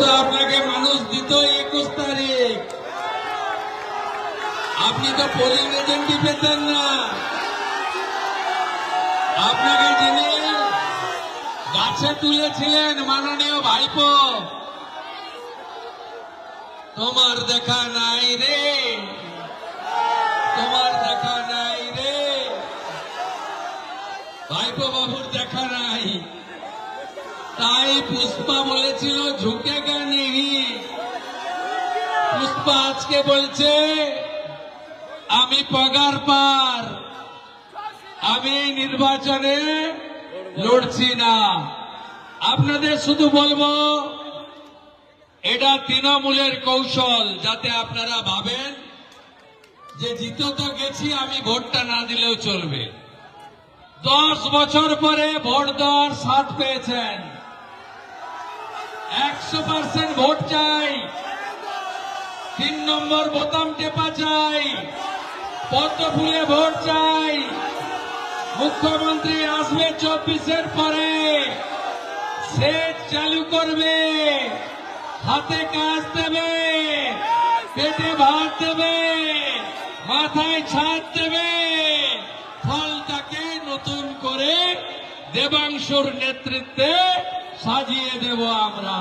তো আপনাকে মানুষ দিত 21 তারিখ, আপনি তো পোলিং এজেন্টই পেতেন না। আপনাকে যিনি গাছে তুলেছিলেন মাননীয় ভাইপো, তোমার দেখা নাই রে, তোমার দেখা নাই রে, ভাইপো বাবুর দেখা নাই। তাই পুষ্পা বলেছিল ঝুঁকেগা নেহি। পুষ্পা আজকে বলছে আমি পগার পার, আমি নির্বাচনে লড়ছি না। আপনাদের শুধু বলবো এটা তৃণমূলের কৌশল, যাতে আপনারা ভাবেন যে জিতে তো গেছি, আমি ভোটটা না দিলেও চলবে। 10 বছর পরে ভোট দেওয়ার স্বাদ পেয়েছেন। 100% ভোট চাই, 3 নম্বর বোতাম টেপা চাই, পদ্ম ফুলে ভোট চাই। মুখ্যমন্ত্রী আসবে 24-এর পরে, সেচ চালু করবে, হাতে কাজ দেবে, পেটে ভাত দেবে, মাথায় ছাদ দেবে। ফলটাকে নতুন করে দেবাংশুর নেতৃত্বে সাজিয়ে দেব আমরা।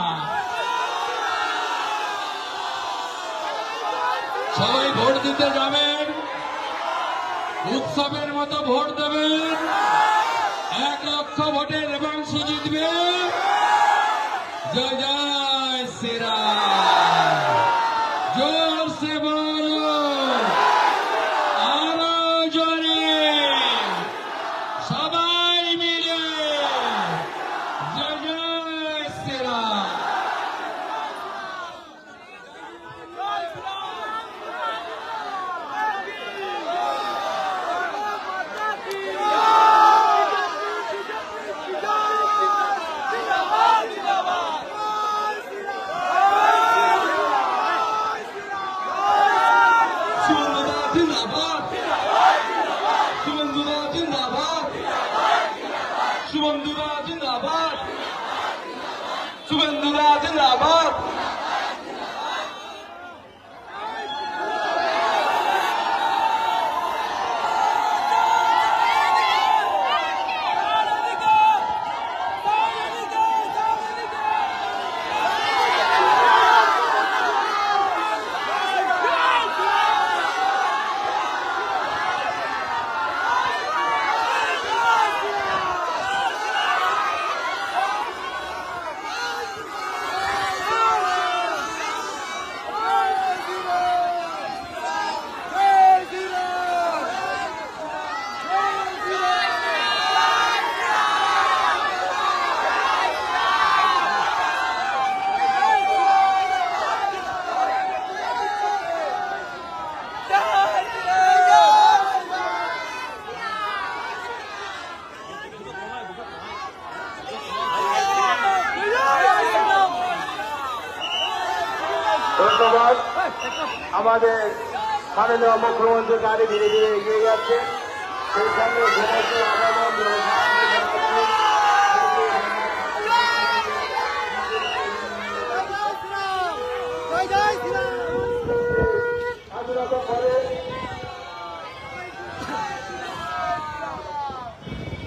সবাই ভোট দিতে যাবেন, উৎসবের মতো ভোট দেবেন। 1 লক্ষ ভোটে দেবাংশু জিতবে। জয় জয় শ্রীরাম। জোর সে বলো, আরো জোরে, সবাই মিলে জয় জয় শ্রীরাম। শুভেন্দুরা জিন্দাবাদ, শুভেন্দুরা জিন্দাবাদ। ধন্যবাদ। আমাদের মাননীয় মুখ্যমন্ত্রী গাড়ি ধীরে ধীরে এগিয়ে যাচ্ছে, সেই সঙ্গে